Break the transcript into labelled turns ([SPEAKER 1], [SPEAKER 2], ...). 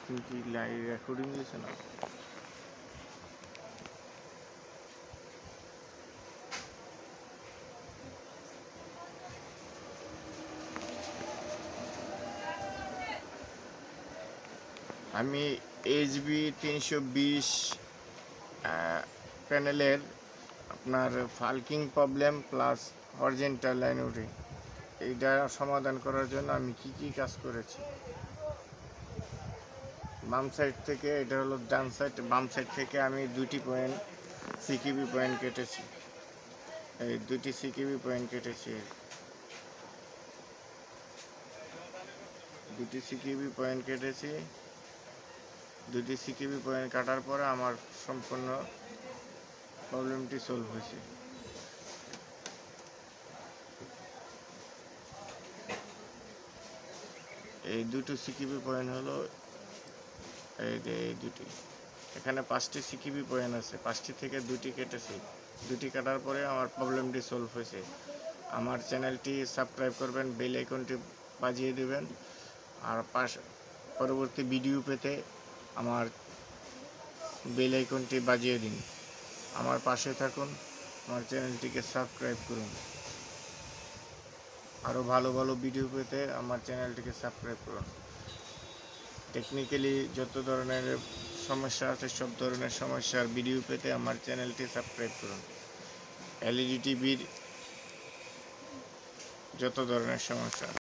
[SPEAKER 1] তুমি কি live recording দিয়েছো না? আমি HB 320 প্যানেলের আপনার ফাল্কিং প্রবলেম প্লাস হরিজন্টাল লাইন উঠে এইটা সমাধান করার জন্য আমি কি কাজ করেছি। বাম সাইড থেকে, এটা হলো ডান সাইড, বাম সাইড থেকে আমি দুটি পয়েন্ট সিকিবি পয়েন্ট কেটেছি। এই দুটি সিকিবি পয়েন্ট কেটেছি, দুটি সিকিবি পয়েন্ট কেটেছি। দুটি সিকিবি পয়েন্ট কাটার পরে আমার সম্পূর্ণ প্রবলেমটি সলভ হয়েছে। এই দুটো সিকিবি পয়েন্ট হলো এই যে এই দুটি, এখানে 5টি সিকিবি পয়েন্ট আছে, 5টি থেকে দুটি কেটেছি। দুটি কাটার পরে আমার প্রবলেমটি সলভ হয়েছে। আমার চ্যানেলটি সাবস্ক্রাইব করবেন, বেল আইকনটি বাজিয়ে দেবেন, আর পরবর্তী ভিডিও পেতে আমার বেল আইকনটি বাজিয়ে দিন। আমার পাশে থাকুন, আমার চ্যানেলটিকে সাবস্ক্রাইব করুন। আরও ভালো ভালো ভিডিও পেতে আমার চ্যানেলটিকে সাবস্ক্রাইব করুন। টেকনিক্যালি যত ধরনের সমস্যা আছে, সব ধরনের সমস্যার ভিডিও পেতে আমার চ্যানেলটি সাবস্ক্রাইব করুন। LED টিভির যত ধরনের সমস্যা